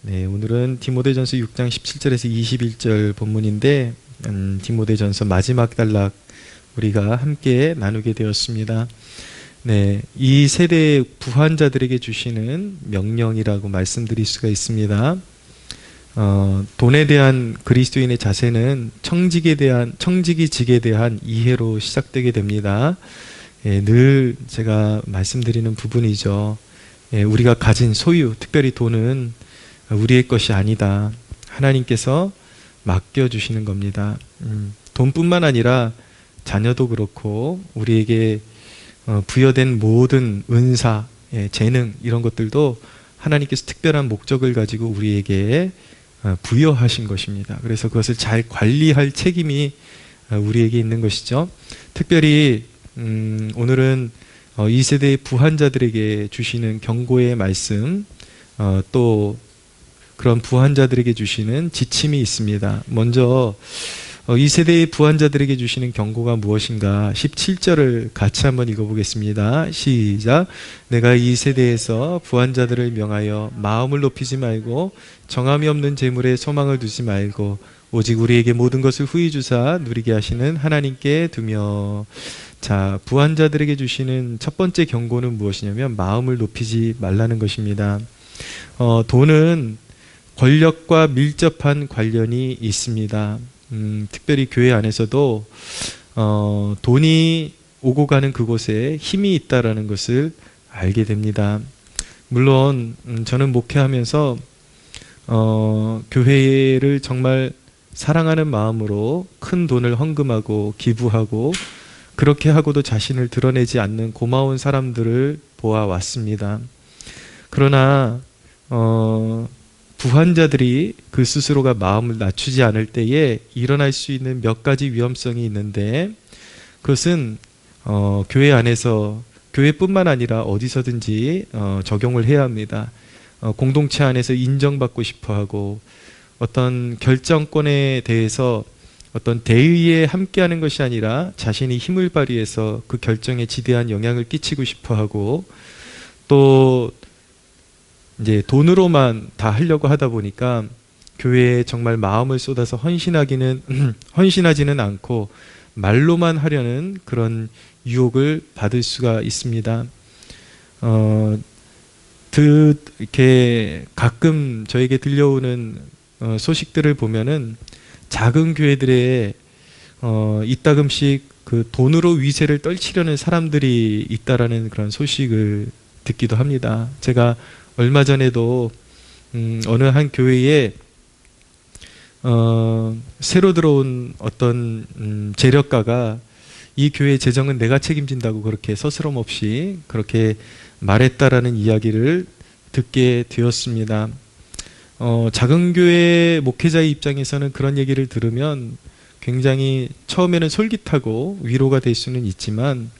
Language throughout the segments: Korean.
네, 오늘은 디모데전서 6장 17절에서 21절 본문인데 디모데전서 마지막 단락 우리가 함께 나누게 되었습니다. 네, 이 세대의 부한자들에게 주시는 명령이라고 말씀드릴 수가 있습니다. 돈에 대한 그리스도인의 자세는 청지기직에 대한 이해로 시작되게 됩니다. 늘 제가 말씀드리는 부분이죠. 우리가 가진 소유, 특별히 돈은 우리의 것이 아니다. 하나님께서 맡겨주시는 겁니다. 돈뿐만 아니라 자녀도 그렇고 우리에게 부여된 모든 은사, 재능 이런 것들도 하나님께서 특별한 목적을 가지고 우리에게 부여하신 것입니다. 그래서 그것을 잘 관리할 책임이 우리에게 있는 것이죠. 특별히 오늘은 이 세대의 부한자들에게 주시는 경고의 말씀, 또 그런 부한자들에게 주시는 지침이 있습니다. 먼저 이 세대의 부한자들에게 주시는 경고가 무엇인가 17절을 같이 한번 읽어보겠습니다. 시작. 내가 이 세대에서 부한자들을 명하여 마음을 높이지 말고 정함이 없는 재물에 소망을 두지 말고 오직 우리에게 모든 것을 후히 주사 누리게 하시는 하나님께 두며. 자, 부한자들에게 주시는 첫 번째 경고는 무엇이냐면 마음을 높이지 말라는 것입니다. 돈은 권력과 밀접한 관련이 있습니다. 특별히 교회 안에서도 돈이 오고 가는 그곳에 힘이 있다라는 것을 알게 됩니다. 물론 저는 목회하면서 교회를 정말 사랑하는 마음으로 큰 돈을 헌금하고 기부하고 그렇게 하고도 자신을 드러내지 않는 고마운 사람들을 보아왔습니다. 그러나 부한자들이 그 스스로가 마음을 낮추지 않을 때에 일어날 수 있는 몇 가지 위험성이 있는데 그것은 교회 안에서 교회뿐만 아니라 어디서든지 적용을 해야 합니다. 공동체 안에서 인정받고 싶어하고 어떤 결정권에 대해서 어떤 대의에 함께하는 것이 아니라 자신이 힘을 발휘해서 그 결정에 지대한 영향을 끼치고 싶어하고 또 이제 돈으로만 다 하려고 하다 보니까 교회에 정말 마음을 쏟아서 헌신하지는 않고 말로만 하려는 그런 유혹을 받을 수가 있습니다. 이렇게 가끔 저에게 들려오는 소식들을 보면은 작은 교회들에 이따금씩 그 돈으로 위세를 떨치려는 사람들이 있다라는 그런 소식을 듣기도 합니다. 제가 얼마 전에도 어느 한 교회에 새로 들어온 어떤 재력가가 이 교회 재정은 내가 책임진다고 그렇게 서스럼 없이 그렇게 말했다라는 이야기를 듣게 되었습니다. 작은 교회 목회자의 입장에서는 그런 얘기를 들으면 굉장히 처음에는 솔깃하고 위로가 될 수는 있지만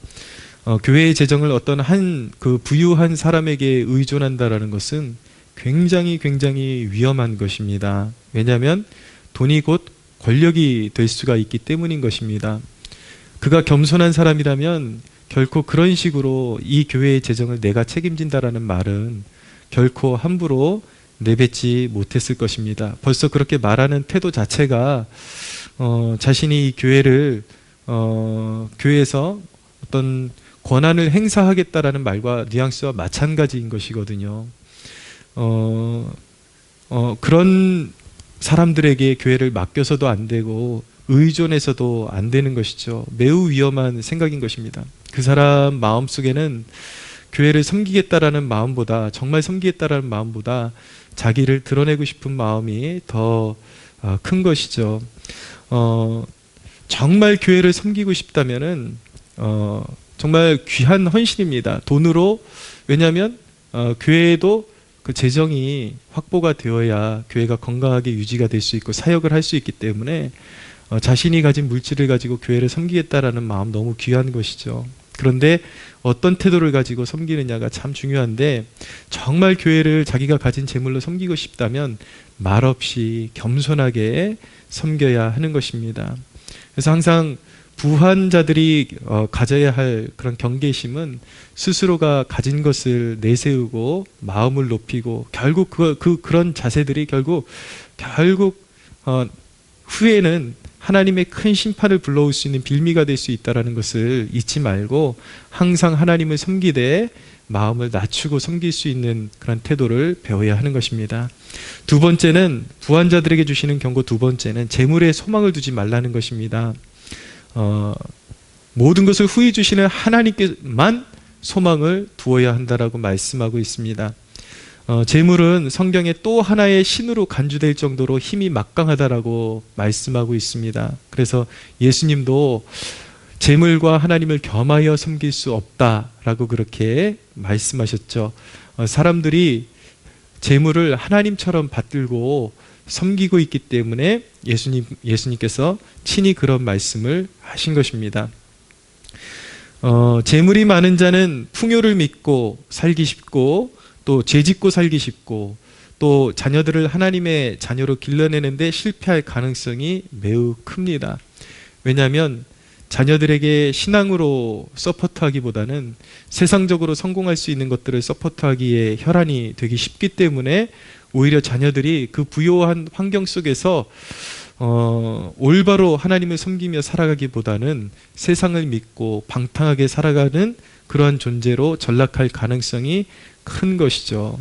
교회의 재정을 어떤 그 부유한 사람에게 의존한다라는 것은 굉장히 위험한 것입니다. 왜냐하면 돈이 곧 권력이 될 수가 있기 때문인 것입니다. 그가 겸손한 사람이라면 결코 그런 식으로 이 교회의 재정을 내가 책임진다라는 말은 결코 함부로 내뱉지 못했을 것입니다. 벌써 그렇게 말하는 태도 자체가 자신이 이 교회를 교회에서 어떤 권한을 행사하겠다라는 말과 뉘앙스와 마찬가지인 것이거든요. 그런 사람들에게 교회를 맡겨서도 안 되고 의존해서도 안 되는 것이죠. 매우 위험한 생각인 것입니다. 그 사람 마음속에는 교회를 섬기겠다라는 마음보다 정말 섬기겠다라는 마음보다 자기를 드러내고 싶은 마음이 더 큰 것이죠. 정말 교회를 섬기고 싶다면은 정말 귀한 헌신입니다. 돈으로. 왜냐하면 교회에도 그 재정이 확보가 되어야 교회가 건강하게 유지가 될 수 있고 사역을 할 수 있기 때문에 자신이 가진 물질을 가지고 교회를 섬기겠다라는 마음 너무 귀한 것이죠. 그런데 어떤 태도를 가지고 섬기느냐가 참 중요한데 정말 교회를 자기가 가진 재물로 섬기고 싶다면 말없이 겸손하게 섬겨야 하는 것입니다. 그래서 항상 부한자들이 가져야 할 그런 경계심은 스스로가 가진 것을 내세우고 마음을 높이고 결국 그런 자세들이 결국 후에는 하나님의 큰 심판을 불러올 수 있는 빌미가 될 수 있다는 것을 잊지 말고 항상 하나님을 섬기되 마음을 낮추고 섬길 수 있는 그런 태도를 배워야 하는 것입니다. 두 번째는 부한자들에게 주시는 경고 두 번째는 재물에 소망을 두지 말라는 것입니다. 모든 것을 후히 주시는 하나님께만 소망을 두어야 한다라고 말씀하고 있습니다. 재물은 성경에 또 하나의 신으로 간주될 정도로 힘이 막강하다라고 말씀하고 있습니다. 그래서 예수님도 재물과 하나님을 겸하여 섬길 수 없다라고 그렇게 말씀하셨죠. 사람들이 재물을 하나님처럼 받들고 섬기고 있기 때문에 예수님께서 친히 그런 말씀을 하신 것입니다. 재물이 많은 자는 풍요를 믿고 살기 쉽고 또 죄짓고 살기 쉽고 또 자녀들을 하나님의 자녀로 길러내는데 실패할 가능성이 매우 큽니다. 왜냐하면 자녀들에게 신앙으로 서포트하기보다는 세상적으로 성공할 수 있는 것들을 서포트하기에 혈안이 되기 쉽기 때문에 오히려 자녀들이 그 부요한 환경 속에서 올바로 하나님을 섬기며 살아가기보다는 세상을 믿고 방탕하게 살아가는 그러한 존재로 전락할 가능성이 큰 것이죠.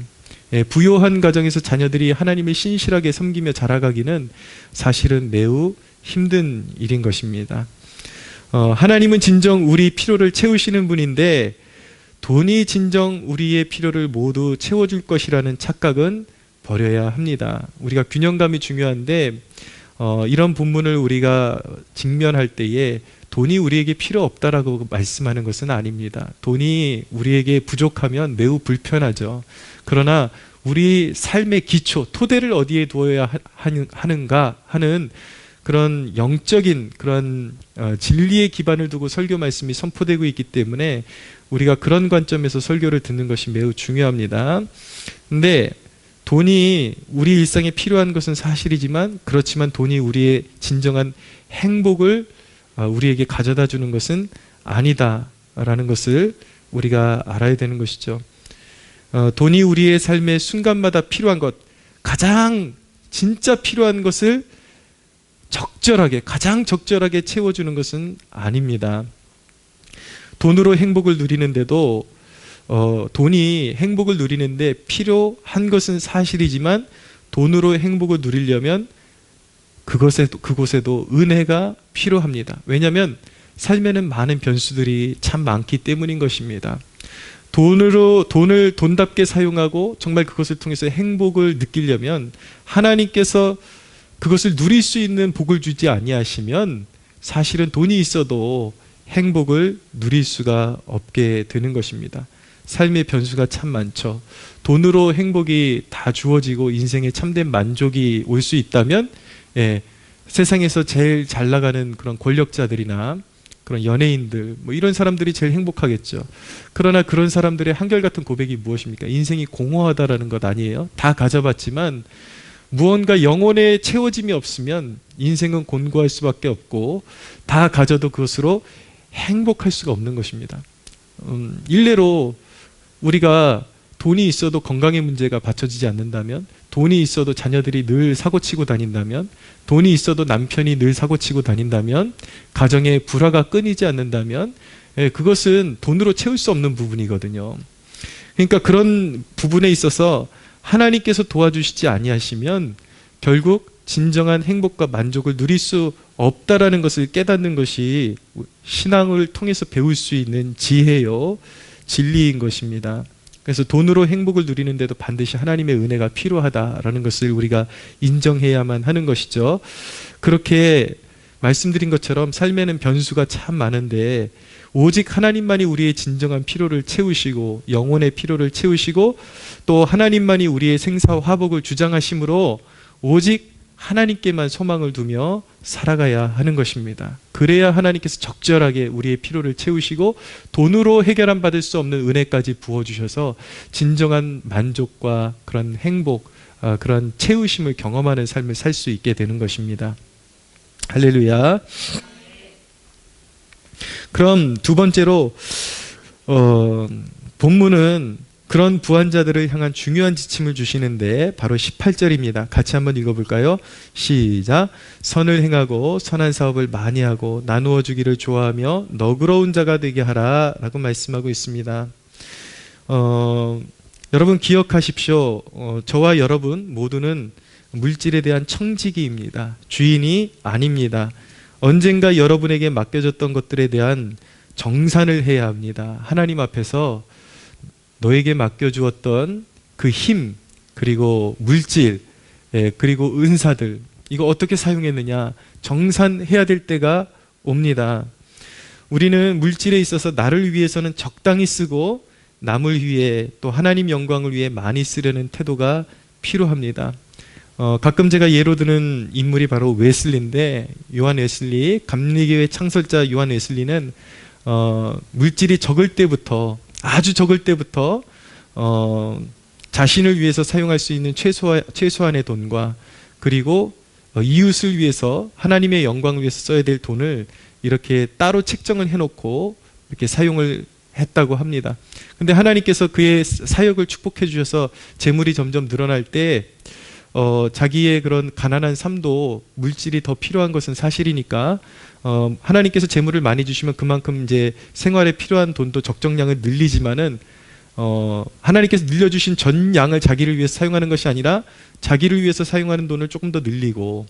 부요한 가정에서 자녀들이 하나님을 신실하게 섬기며 자라가기는 사실은 매우 힘든 일인 것입니다. 하나님은 진정 우리 필요를 채우시는 분인데 돈이 진정 우리의 필요를 모두 채워줄 것이라는 착각은 버려야 합니다. 우리가 균형감이 중요한데 이런 본문을 우리가 직면할 때에 돈이 우리에게 필요 없다라고 말씀하는 것은 아닙니다. 돈이 우리에게 부족하면 매우 불편하죠. 그러나 우리 삶의 기초, 토대를 어디에 두어야 하는가 하는 그런 영적인 그런 진리의 기반을 두고 설교 말씀이 선포되고 있기 때문에 우리가 그런 관점에서 설교를 듣는 것이 매우 중요합니다. 근데 돈이 우리 일상에 필요한 것은 사실이지만 그렇지만 돈이 우리의 진정한 행복을 우리에게 가져다 주는 것은 아니다라는 것을 우리가 알아야 되는 것이죠. 돈이 우리의 삶의 순간마다 필요한 것, 가장 진짜 필요한 것을 가장 적절하게 채워주는 것은 아닙니다. 돈으로 행복을 누리는데도 돈이 행복을 누리는데 필요한 것은 사실이지만 돈으로 행복을 누리려면 그곳에도 은혜가 필요합니다. 왜냐하면 삶에는 많은 변수들이 참 많기 때문인 것입니다. 돈을 돈답게 사용하고 정말 그것을 통해서 행복을 느끼려면 하나님께서 그것을 누릴 수 있는 복을 주지 아니하시면 사실은 돈이 있어도 행복을 누릴 수가 없게 되는 것입니다. 삶의 변수가 참 많죠. 돈으로 행복이 다 주어지고 인생에 참된 만족이 올 수 있다면 세상에서 제일 잘 나가는 그런 권력자들이나 그런 연예인들 이런 사람들이 제일 행복하겠죠. 그러나 그런 사람들의 한결같은 고백이 무엇입니까? 인생이 공허하다라는 것 아니에요? 다 가져봤지만 무언가 영혼의 채워짐이 없으면 인생은 곤고할 수밖에 없고 다 가져도 그것으로 행복할 수가 없는 것입니다. 일례로 우리가 돈이 있어도 건강의 문제가 받쳐지지 않는다면, 돈이 있어도 자녀들이 늘 사고치고 다닌다면, 돈이 있어도 남편이 늘 사고치고 다닌다면, 가정의 불화가 끊이지 않는다면 그것은 돈으로 채울 수 없는 부분이거든요. 그러니까 그런 부분에 있어서 하나님께서 도와주시지 아니하시면 결국 진정한 행복과 만족을 누릴 수 없다라는 것을 깨닫는 것이 신앙을 통해서 배울 수 있는 지혜요, 진리인 것입니다. 그래서 돈으로 행복을 누리는데도 반드시 하나님의 은혜가 필요하다라는 것을 우리가 인정해야만 하는 것이죠. 그렇게 말씀드린 것처럼 삶에는 변수가 참 많은데 오직 하나님만이 우리의 진정한 필요를 채우시고 영혼의 필요를 채우시고 또 하나님만이 우리의 생사와 화복을 주장하심으로 오직 하나님께만 소망을 두며 살아가야 하는 것입니다. 그래야 하나님께서 적절하게 우리의 필요를 채우시고 돈으로 해결한 받을 수 없는 은혜까지 부어주셔서 진정한 만족과 그런 행복, 그런 채우심을 경험하는 삶을 살 수 있게 되는 것입니다. 할렐루야. 그럼 두 번째로 본문은 그런 부한자들을 향한 중요한 지침을 주시는데 바로 18절입니다. 같이 한번 읽어볼까요? 시작. 선을 행하고 선한 사업을 많이 하고 나누어 주기를 좋아하며 너그러운 자가 되게 하라 라고 말씀하고 있습니다. 여러분 기억하십시오. 저와 여러분 모두는 물질에 대한 청지기입니다. 주인이 아닙니다. 언젠가 여러분에게 맡겨졌던 것들에 대한 정산을 해야 합니다. 하나님 앞에서 너에게 맡겨주었던 그 힘, 그리고 물질, 그리고 은사들, 이거 어떻게 사용했느냐 정산해야 될 때가 옵니다. 우리는 물질에 있어서 나를 위해서는 적당히 쓰고 남을 위해 또 하나님 영광을 위해 많이 쓰려는 태도가 필요합니다. 가끔 제가 예로 드는 인물이 바로 웨슬리인데, 요한 웨슬리, 감리교회 창설자 요한 웨슬리는 물질이 적을 때부터, 아주 적을 때부터 자신을 위해서 사용할 수 있는 최소한의 돈과 그리고 이웃을 위해서 하나님의 영광을 위해서 써야 될 돈을 이렇게 따로 책정을 해놓고 이렇게 사용을 했다고 합니다. 근데 하나님께서 그의 사역을 축복해 주셔서 재물이 점점 늘어날 때 자기의 그런 가난한 삶도 물질이 더 필요한 것은 사실이니까 하나님께서 재물을 많이 주시면 그만큼 이제 생활에 필요한 돈도 적정량을 늘리지만은 하나님께서 늘려주신 전 양을 자기를 위해서 사용하는 것이 아니라 자기를 위해서 사용하는 돈을 조금 더 늘리고,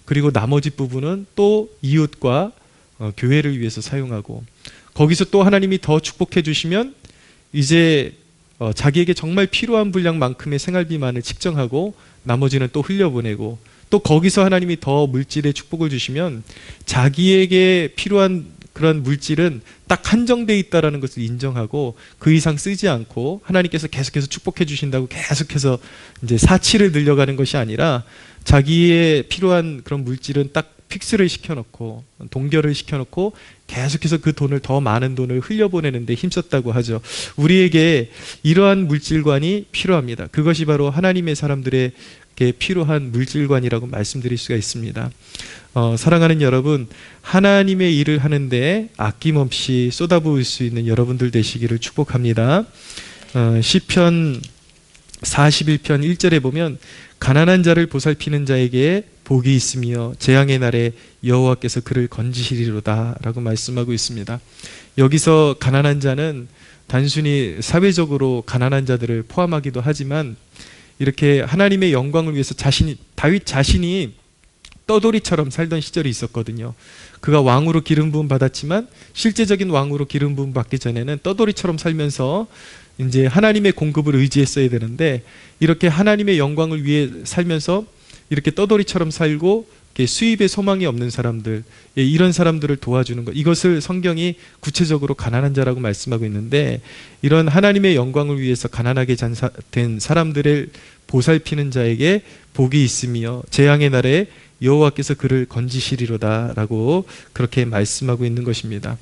그리고 나머지 부분은 또 이웃과 교회를 위해서 사용하고, 거기서 또 하나님이 더 축복해 주시면 이제 자기에게 정말 필요한 분량만큼의 생활비만을 측정하고 나머지는 또 흘려보내고, 또 거기서 하나님이 더 물질의 축복을 주시면 자기에게 필요한 그런 물질은 딱 한정되어 있다는 것을 인정하고 그 이상 쓰지 않고, 하나님께서 계속해서 축복해 주신다고 계속해서 이제 사치를 늘려가는 것이 아니라 자기의 필요한 그런 물질은 딱 픽스를 시켜놓고 동결을 시켜놓고 계속해서 그 돈을, 더 많은 돈을 흘려보내는 데 힘썼다고 하죠. 우리에게 이러한 물질관이 필요합니다. 그것이 바로 하나님의 사람들에게 필요한 물질관이라고 말씀드릴 수가 있습니다. 사랑하는 여러분, 하나님의 일을 하는데 아낌없이 쏟아부을 수 있는 여러분들 되시기를 축복합니다. 시편 41편 1절에 보면 가난한 자를 보살피는 자에게 복이 있으며 재앙의 날에 여호와께서 그를 건지시리로다 라고 말씀하고 있습니다. 여기서 가난한 자는 단순히 사회적으로 가난한 자들을 포함하기도 하지만, 이렇게 하나님의 영광을 위해서 다윗 자신이 떠돌이처럼 살던 시절이 있었거든요. 그가 왕으로 기름 부음 받았지만 실제적인 왕으로 기름 부음 받기 전에는 떠돌이처럼 살면서 이제 하나님의 공급을 의지했어야 되는데, 이렇게 하나님의 영광을 위해 살면서 이렇게 떠돌이처럼 살고 수입에 소망이 없는 사람들, 이런 사람들을 도와주는 것, 이것을 성경이 구체적으로 가난한 자라고 말씀하고 있는데, 이런 하나님의 영광을 위해서 가난하게 된 사람들을 보살피는 자에게 복이 있으며 재앙의 날에 여호와께서 그를 건지시리로다 라고 그렇게 말씀하고 있는 것입니다.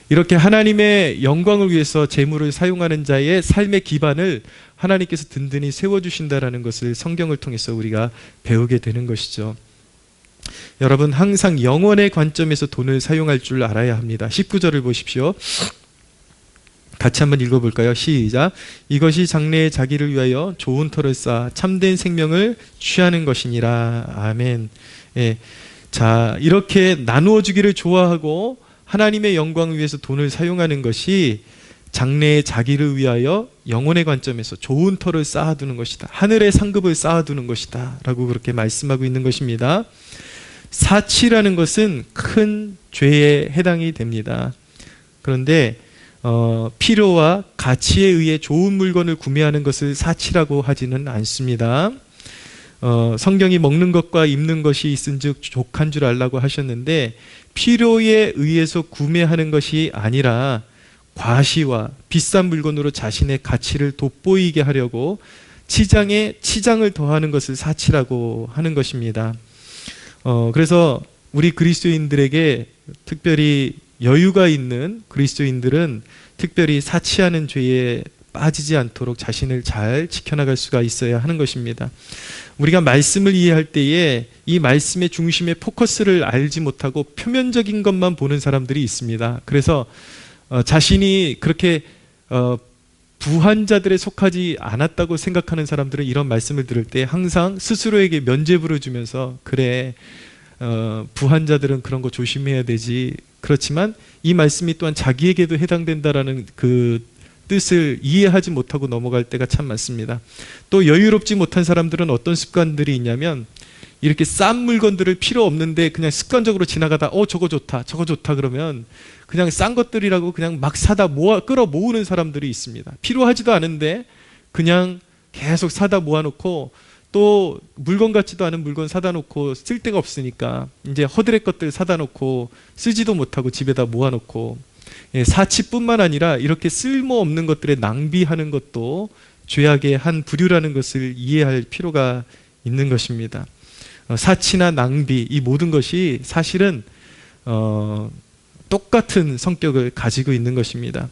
이렇게 하나님의 영광을 위해서 재물을 사용하는 자의 삶의 기반을 하나님께서 든든히 세워주신다라는 것을 성경을 통해서 우리가 배우게 되는 것이죠. 여러분, 항상 영원의 관점에서 돈을 사용할 줄 알아야 합니다. 19절을 보십시오. 같이 한번 읽어볼까요? 시작. 이것이 장래에 자기를 위하여 좋은 터를 쌓아 참된 생명을 취하는 것이니라. 아멘. 자, 이렇게 나누어 주기를 좋아하고 하나님의 영광을 위해서 돈을 사용하는 것이 장래에 자기를 위하여 영혼의 관점에서 좋은 터를 쌓아두는 것이다. 하늘의 상급을 쌓아두는 것이다 라고 그렇게 말씀하고 있는 것입니다. 사치라는 것은 큰 죄에 해당이 됩니다. 그런데 필요와 가치에 의해 좋은 물건을 구매하는 것을 사치라고 하지는 않습니다. 성경이 먹는 것과 입는 것이 있은즉 족한 줄 알라고 하셨는데, 필요에 의해서 구매하는 것이 아니라 과시와 비싼 물건으로 자신의 가치를 돋보이게 하려고 치장에 치장을 더하는 것을 사치라고 하는 것입니다. 그래서 우리 그리스도인들에게, 특별히 여유가 있는 그리스도인들은 특별히 사치하는 죄에 빠지지 않도록 자신을 잘 지켜나갈 수가 있어야 하는 것입니다. 우리가 말씀을 이해할 때에 이 말씀의 중심의 포커스를 알지 못하고 표면적인 것만 보는 사람들이 있습니다. 그래서 자신이 그렇게 부한자들에 속하지 않았다고 생각하는 사람들은 이런 말씀을 들을 때 항상 스스로에게 면죄부를 주면서 그래, 부한자들은 그런 거 조심해야 되지. 그렇지만 이 말씀이 또한 자기에게도 해당된다라는 그 뜻을 이해하지 못하고 넘어갈 때가 참 많습니다. 또 여유롭지 못한 사람들은 어떤 습관들이 있냐면 이렇게 싼 물건들을 필요 없는데 그냥 습관적으로 지나가다 저거 좋다 저거 좋다 그러면 그냥 싼 것들이라고 그냥 막 사다 끌어 모으는 사람들이 있습니다. 필요하지도 않은데 그냥 계속 사다 모아놓고 또 물건 같지도 않은 물건 사다 놓고 쓸 데가 없으니까 이제 허드렛 것들 사다 놓고 쓰지도 못하고 집에다 모아놓고, 사치뿐만 아니라 이렇게 쓸모없는 것들에 낭비하는 것도 죄악의 한 부류라는 것을 이해할 필요가 있는 것입니다. 사치나 낭비, 이 모든 것이 사실은 똑같은 성격을 가지고 있는 것입니다.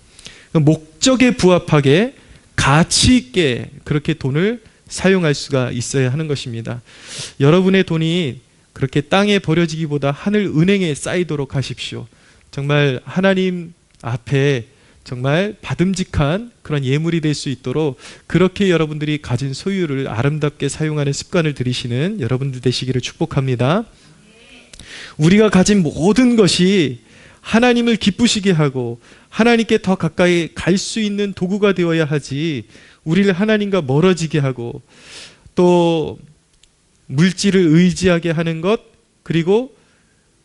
목적에 부합하게 가치 있게 그렇게 돈을 사용할 수가 있어야 하는 것입니다. 여러분의 돈이 그렇게 땅에 버려지기보다 하늘 은행에 쌓이도록 하십시오. 정말 하나님 앞에 정말 받음직한 그런 예물이 될 수 있도록 그렇게 여러분들이 가진 소유를 아름답게 사용하는 습관을 들이시는 여러분들 되시기를 축복합니다. 우리가 가진 모든 것이 하나님을 기쁘시게 하고 하나님께 더 가까이 갈 수 있는 도구가 되어야 하지, 우리를 하나님과 멀어지게 하고 또 물질을 의지하게 하는 것, 그리고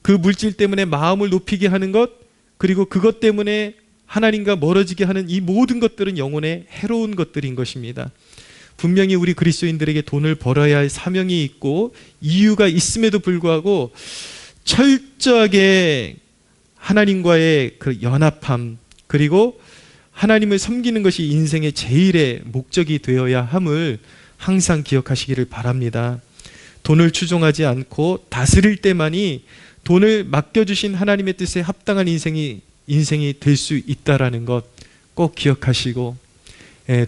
그 물질 때문에 마음을 높이게 하는 것, 그리고 그것 때문에 하나님과 멀어지게 하는 이 모든 것들은 영혼에 해로운 것들인 것입니다. 분명히 우리 그리스도인들에게 돈을 벌어야 할 사명이 있고 이유가 있음에도 불구하고 철저하게 하나님과의 그 연합함, 그리고 하나님을 섬기는 것이 인생의 제일의 목적이 되어야 함을 항상 기억하시기를 바랍니다. 돈을 추종하지 않고 다스릴 때만이 돈을 맡겨주신 하나님의 뜻에 합당한 인생이 될 수 있다라는 것 꼭 기억하시고,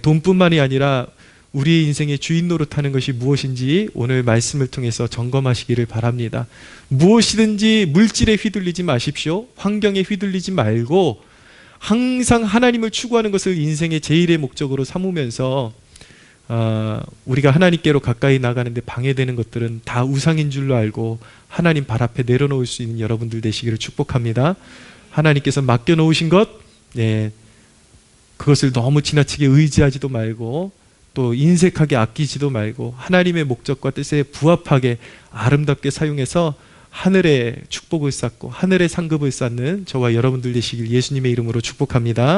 돈뿐만이 아니라 우리의 인생의 주인 노릇하는 것이 무엇인지 오늘 말씀을 통해서 점검하시기를 바랍니다. 무엇이든지 물질에 휘둘리지 마십시오. 환경에 휘둘리지 말고 항상 하나님을 추구하는 것을 인생의 제일의 목적으로 삼으면서 우리가 하나님께로 가까이 나가는데 방해되는 것들은 다 우상인 줄로 알고 하나님 발 앞에 내려놓을 수 있는 여러분들 되시기를 축복합니다. 하나님께서 맡겨놓으신 것, 그것을 너무 지나치게 의지하지도 말고 또 인색하게 아끼지도 말고 하나님의 목적과 뜻에 부합하게 아름답게 사용해서 하늘의 축복을 쌓고 하늘의 상급을 쌓는 저와 여러분들 되시길 예수님의 이름으로 축복합니다.